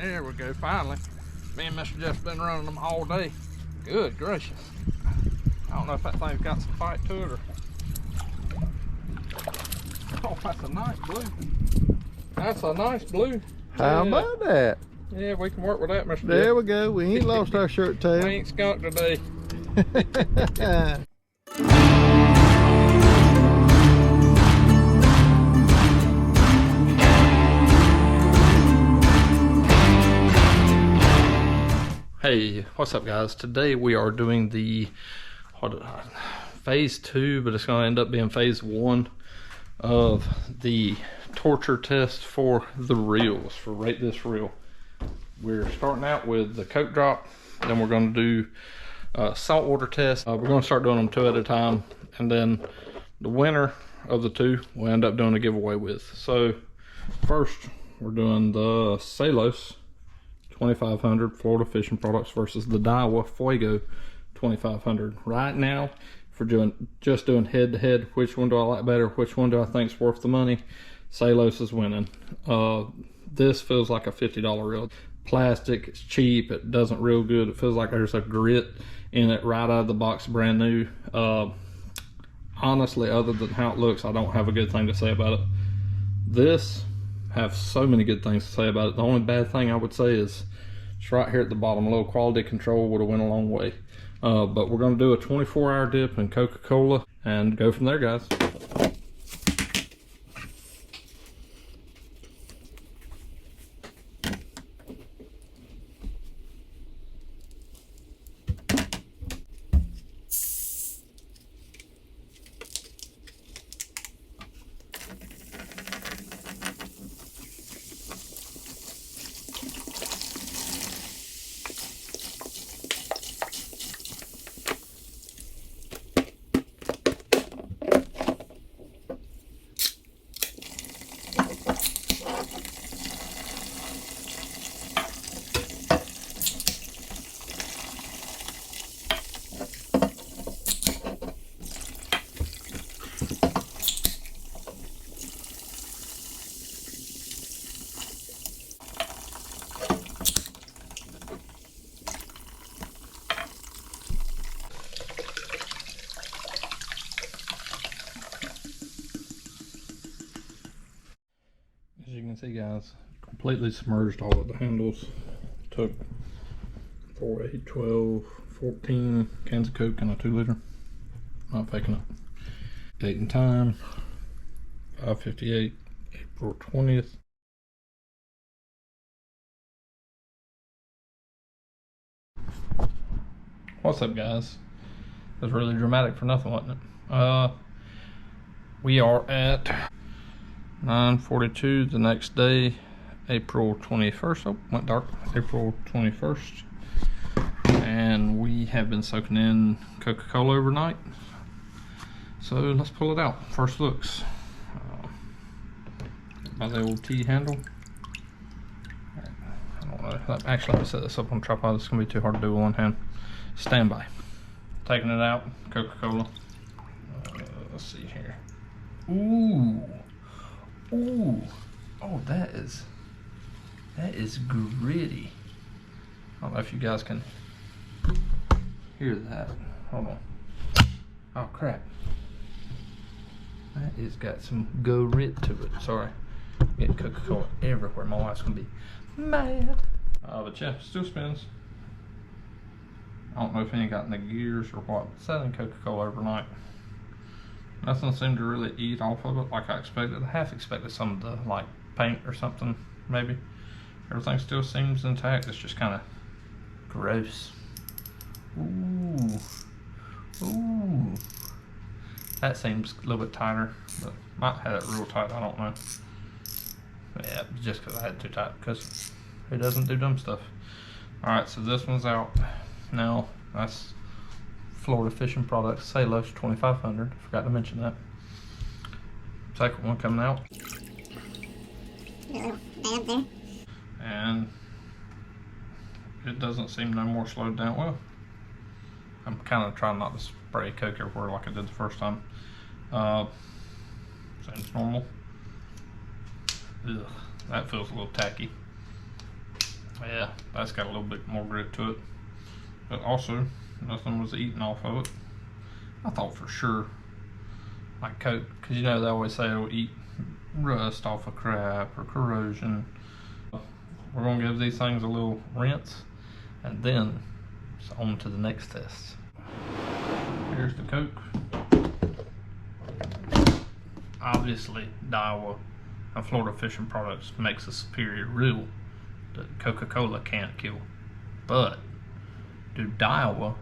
There we go, finally. Me and Mr. Jeff's been running them all day. Good gracious. I don't know if that thing's got some fight to it or... Oh, that's a nice blue. That's a nice blue. How about that? Yeah, we can work with that, Mr. Jeff. There we go. We ain't lost our shirt tail. We ain't skunked today. Hey, what's up guys? Today we are doing the phase 2, but it's going to end up being phase 1 of the torture test for the reels, for Rate This Reel. We're starting out with the Coke drop, then we're going to do saltwater test. We're going to start doing them 2 at a time, and then the winner of the 2 we'll end up doing a giveaway with. So first we're doing the Salos 2500 Florida Fishing Products versus the Daiwa Fuego 2500. Right now, if we're just doing head to head, which one do I like better, which one do I think is worth the money, Salos is winning. This feels like a $50 reel. Plastic, it's cheap, it doesn't reel good, it feels like there's a grit in it right out of the box, brand new. Honestly, other than how it looks, I don't have a good thing to say about it. This have so many good things to say about it. The only bad thing I would say is it's right here at the bottom. A little quality control would have went a long way. But we're going to do a 24-hour dip in Coca-Cola and go from there, guys. As you can see, guys, completely submerged all of the handles. Took 4, 8, 12, 14 cans of Coke and a 2-liter. Not faking it. Date and time, 5:58, April 20th. What's up, guys? It was really dramatic for nothing, wasn't it? We are at 9:42 the next day, April 21st. Oh, went dark. April 21st. And we have been soaking in Coca-Cola overnight. So let's pull it out. First looks. By the old T handle. I don't know. Actually, let me set this up on tripod. It's going to be too hard to do with one hand. Standby. Taking it out. Coca-Cola. Let's see here. Ooh. Ooh, oh, that is gritty. I don't know if you guys can hear that. Hold on. Oh crap. That has got some grit to it. Sorry. Getting Coca-Cola everywhere. My wife's gonna be mad. But yeah, still spins. I don't know if any got in the gears or what. Selling Coca-Cola overnight. Nothing seemed to really eat off of it like I expected. I half expected some of the like paint or something, maybe. Everything still seems intact. It's just kind of gross. Ooh, ooh. That seems a little bit tighter, but might have it real tight. I don't know. Yeah, just because I had it too tight. Because who doesn't do dumb stuff? All right, so this one's out now. That's Florida Fishing Products Salos 2500. Forgot to mention that. Second one coming out. And it doesn't seem no more slowed down. Well, I'm kind of trying not to spray Coke everywhere like I did the first time. Seems normal. Ugh, that feels a little tacky. Yeah, that's got a little bit more grit to it. But also, nothing was eating off of it. I thought for sure, like Coke, because you know they always say it'll eat rust off of crap or corrosion. We're gonna give these things a little rinse, and then it's on to the next test. Here's the Coke. Obviously, Daiwa and Florida Fishing Products makes a superior reel that Coca-Cola can't kill. But do Daiwa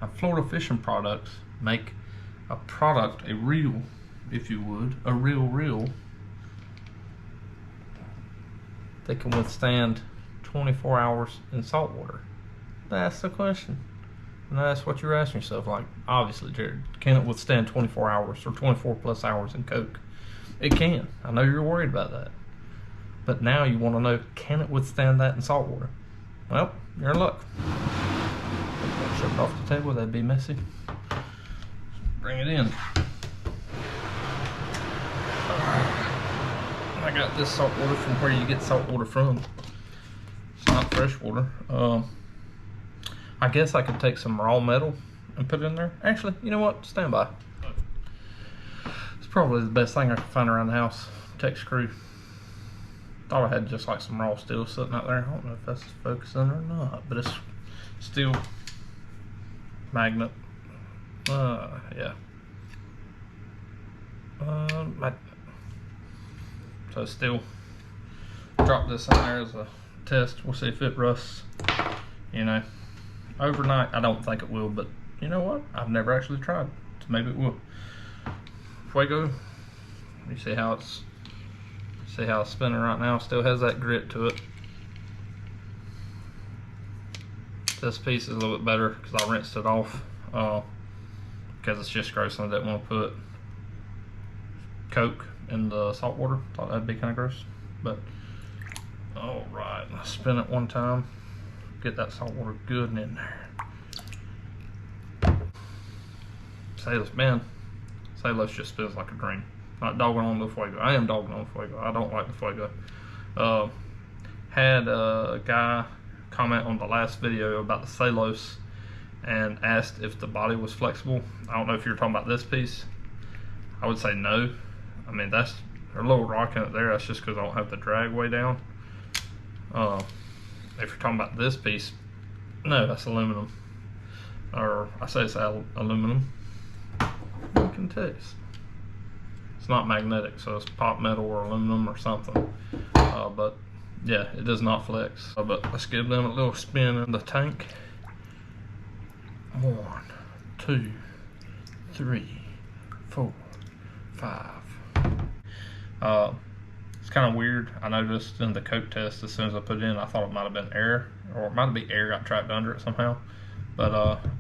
and Florida Fishing Products make a product, a reel, if you would, a real reel that can withstand 24 hours in salt water? That's the question. And that's what you're asking yourself. Like, obviously, Jared, can it withstand 24 hours or 24 plus hours in Coke? It can. I know you're worried about that. But now you want to know, can it withstand that in salt water? Well, you're in luck. Shove it off the table, that'd be messy. Bring it in. I got this salt water from where you get salt water from. It's not fresh water. I guess I could take some raw metal and put it in there. Actually, you know what? Stand by. It's probably the best thing I could find around the house. Take screw. Thought I had just like some raw steel sitting out there. I don't know if that's focusing or not, but it's steel magnet. Yeah. So still drop this in there as a test. We'll see if it rusts. You know, overnight I don't think it will, but you know what? I've never actually tried, so maybe it will. Fuego. You see how it's spinning right now? Still has that grit to it. This piece is a little bit better because I rinsed it off because it's just gross and I didn't want to put Coke in the salt water. Thought that'd be kind of gross. But all right, let's spin it one time. Get that salt water good and in there. Salos, man. Salos just spins like a dream. Not dogging on the Fuego. I am dogging on the Fuego. I don't like the Fuego. Had a guy comment on the last video about the Salos and asked if the body was flexible. I don't know if you're talking about this piece. I would say no. I mean, there's a little rock in it there. That's just because I don't have the drag way down. If you're talking about this piece, no, that's aluminum. Or I say it's aluminum. You can taste. It's not magnetic, so it's pot metal or aluminum or something. But yeah, it does not flex. But let's give them a little spin in the tank. 1, 2, 3, 4, 5. It's kind of weird. I noticed in the Coke test, as soon as I put it in, I thought it might have been air, or it might have been air got trapped under it somehow. But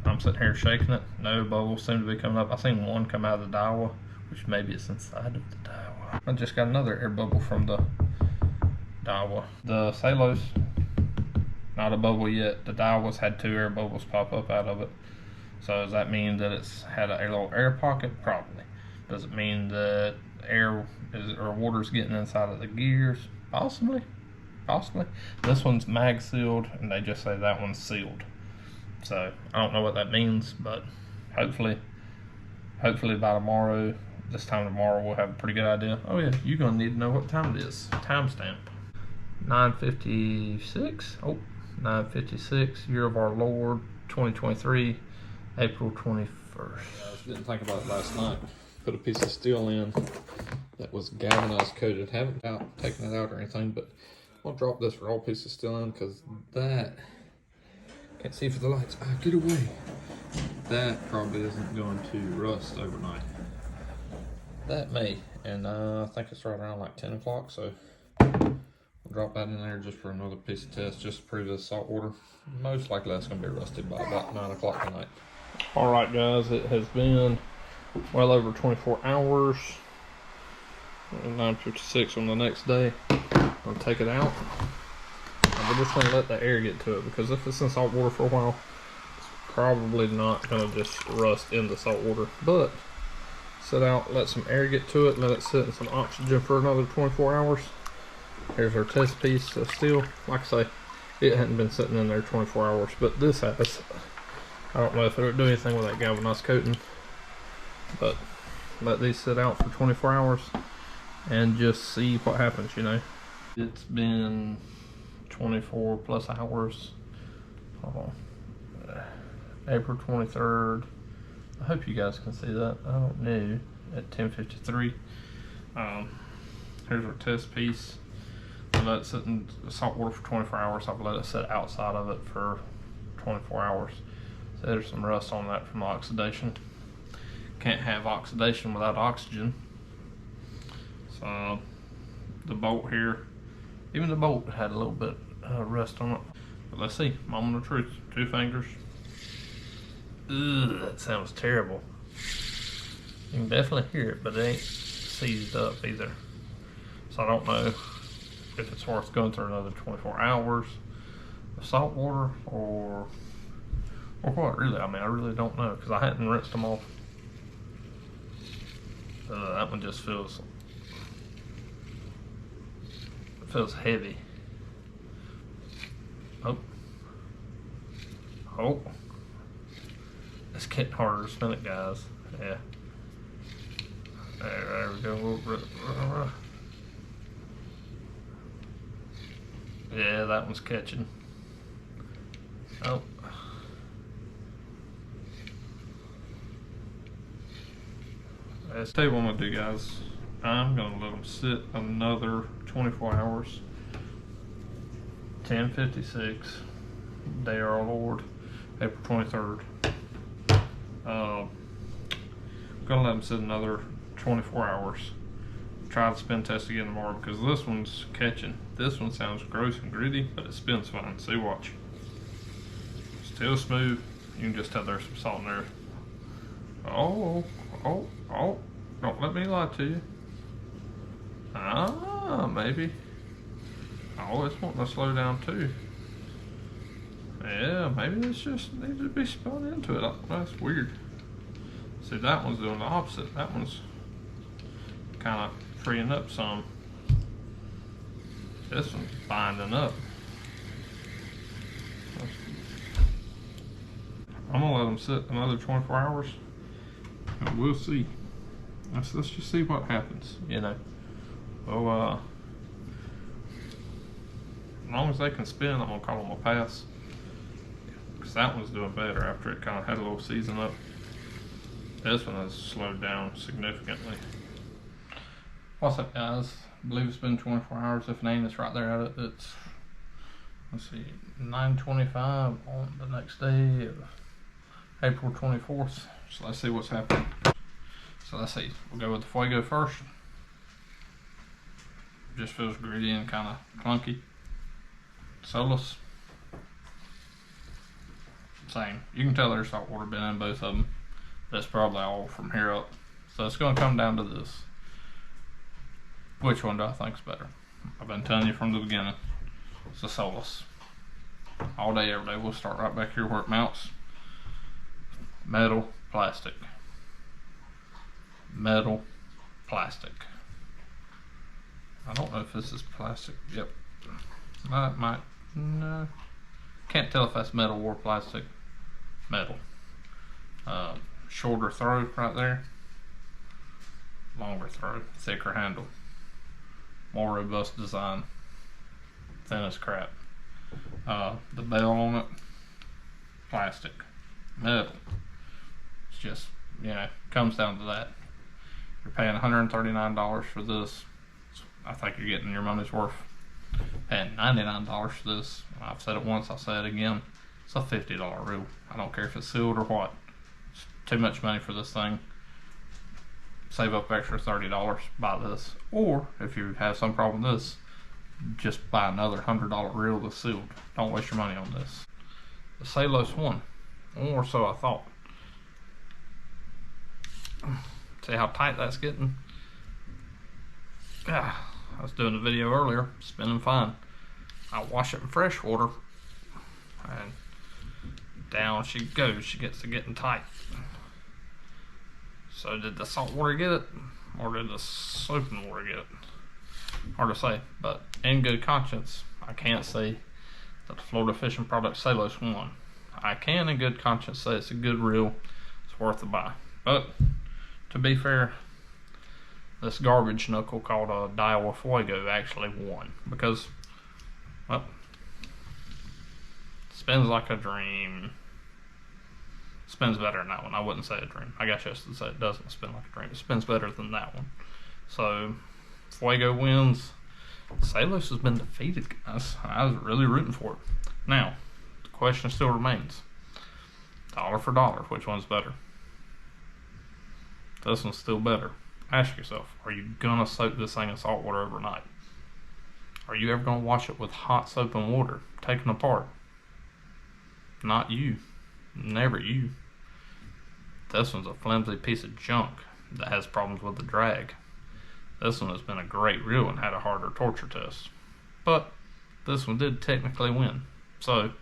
I'm sitting here shaking it. No bubbles seem to be coming up. I seen one come out of the Daiwa, which maybe it's inside of the Daiwa. I just got another air bubble from the Daiwa. The Salos, not a bubble yet. The Daiwa's had 2 air bubbles pop up out of it. So does that mean that it's had a little air pocket? Probably. Does it mean that air or water's getting inside of the gears? Possibly. Possibly. This one's mag sealed, and they just say that one's sealed. So I don't know what that means, but hopefully by tomorrow, this time tomorrow, we'll have a pretty good idea. Oh yeah, you're gonna need to know what time it is. Timestamp. 9:56. Oh, 9:56. Year of our Lord, 2023, April 21st. I didn't think about it last night. Put a piece of steel in that was galvanized coated. Haven't taken it out or anything, but I'll drop this raw piece of steel in because that, can't see for the lights. Get away. That probably isn't going to rust overnight. That may, and I think it's right around like 10 o'clock, so we'll drop that in there just for another piece of test, just to prove this salt water. Most likely that's going to be rusted by about 9 o'clock tonight. All right, guys, it has been well over 24 hours. 9:56 on the next day. I'll take it out. And we're just going to let the air get to it, because if it's in salt water for a while, it's probably not going to just rust in the salt water. But sit out, let some air get to it, let it sit in some oxygen for another 24 hours. Here's our test piece of steel. Like I say, it hadn't been sitting in there 24 hours, but this has. I don't know if it would do anything with that galvanized coating, but let these sit out for 24 hours and just see what happens, you know. It's been 24 plus hours. Hold on. April 23rd. I hope you guys can see that. I don't know. At 10:53. Here's our test piece. I let it sit in salt water for 24 hours. I've let it sit outside of it for 24 hours. So there's some rust on that from the oxidation. Can't have oxidation without oxygen. So the bolt here, even the bolt had a little bit rust on it. But let's see, moment of truth, 2 fingers. Ugh, that sounds terrible. You can definitely hear it, but it ain't seized up either. So I don't know if it's worth going through another 24 hours of salt water or what, really. I mean, I really don't know, because I hadn't rinsed them off. That one just feels heavy. Oh, it's getting harder to spin it, guys. Yeah, there we go. Yeah, that one's catching. Oh, let's tell you what I'm gonna do, guys. I'm gonna let them sit another 24 hours. 10:56, day of our Lord, April 23rd. I'm gonna let them sit another 24 hours. Try the spin test again tomorrow, because this one's catching. This one sounds gross and gritty, but it spins fine. See, watch. Still smooth. You can just tell there's some salt in there. Oh, don't let me lie to you. Maybe. Oh, it's wanting to slow down too. Yeah, maybe this just needs to be spun into it. That's weird. See, that one's doing the opposite. That one's kind of freeing up some. This one's binding up. I'm gonna let them sit another 24 hours, and we'll see. Let's just see what happens, you know. So, as long as they can spin, I'm gonna call them a pass. Because that one's doing better after it kind of had a little season up. This one has slowed down significantly. What's up, guys? I believe it's been 24 hours. If it ain't, it's right there at it. It's, let's see, 9:25 on the next day of April 24th. So let's see what's happening. So let's see, we'll go with the Fuego first. Just feels gritty and kind of clunky. Salos. Same. You can tell there's salt water been in both of them. That's probably all from here up. So it's going to come down to this. Which one do I think is better? I've been telling you from the beginning. It's the Salos. All day, every day. We'll start right back here where it mounts. Metal, plastic. Metal, plastic. I don't know if this is plastic. Yep. Might. No. Can't tell if that's metal or plastic. Metal. Shorter throw right there. Longer throw. Thicker handle. More robust design. Thin as crap. The bell on it. Plastic. Metal. It's just, you know, comes down to that. You're paying $139 for this. I think you're getting your money's worth. Paying $99 for this. I've said it once, I'll say it again. It's a $50 rule. I don't care if it's sealed or what. It's too much money for this thing. Save up extra $30, buy this. Or if you have some problem with this, just buy another $100 reel that's sealed. Don't waste your money on this. The Salos one, or so I thought. See how tight that's getting? I was doing a video earlier, spinning fine. I wash it in fresh water, and down she goes. She gets to getting tight. So did the salt water get it, or did the soaping water get it? Hard to say, but in good conscience, I can't say that the Florida fishing product Salos won. I can in good conscience say it's a good reel. It's worth the buy. But to be fair, this garbage knuckle called a Daiwa Fuego actually won because, well, spins like a dream. Spins better than that one. I wouldn't say a dream. I guess just to say it doesn't spin like a dream. It spins better than that one. So Fuego wins. Salos has been defeated, guys. I was really rooting for it. Now, the question still remains. Dollar for dollar, which one's better? This one's still better. Ask yourself, are you gonna soak this thing in salt water overnight? Are you ever gonna wash it with hot soap and water, taken apart? Not you. Never you. This one's a flimsy piece of junk that has problems with the drag. This one has been a great reel and had a harder torture test. But this one did technically win. So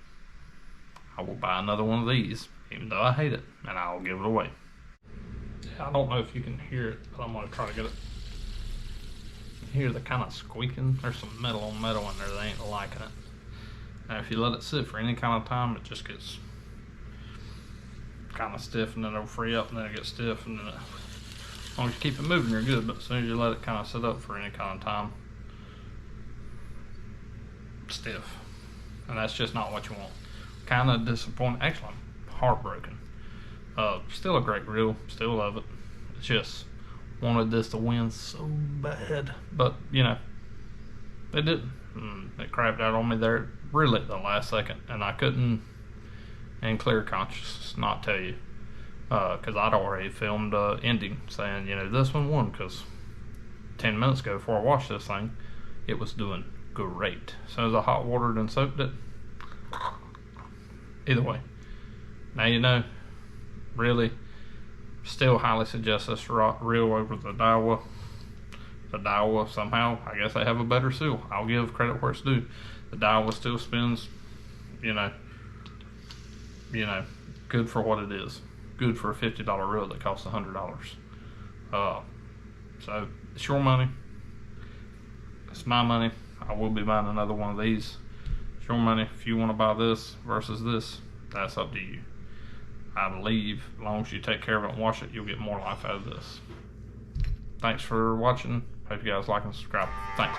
I will buy another one of these, even though I hate it, and I'll give it away. I don't know if you can hear it, but I'm going to try to get it. You hear the kind of squeaking? There's some metal on metal in there. They ain't liking it. Now if you let it sit for any kind of time, it just gets kind of stiff, and then it'll free up, and then it gets stiff, and then as long as you keep it moving, you're good. But as soon as you let it kind of sit up for any kind of time, stiff, and that's just not what you want. Kind of disappointed. Actually, I'm heartbroken. Still a great reel, still love it. It's just wanted this to win so bad, but you know, it didn't. It crapped out on me there really at the last second, and I couldn't in clear conscience not tell you, because I'd already filmed ending saying, you know, this one won, because 10 minutes ago before I watched this thing, it was doing great. As soon as I hot watered and soaked it, either way, now you know. Really, still highly suggest this reel over the Daiwa. The Daiwa, somehow, I guess they have a better seal. I'll give credit where it's due. The Daiwa still spins, you know, good for what it is. Good for a $50 reel that costs $100. So it's your money. It's my money. I will be buying another one of these. It's your money. If you want to buy this versus this, that's up to you. I believe as long as you take care of it and wash it, you'll get more life out of this. Thanks for watching. Hope you guys like and subscribe. Thanks.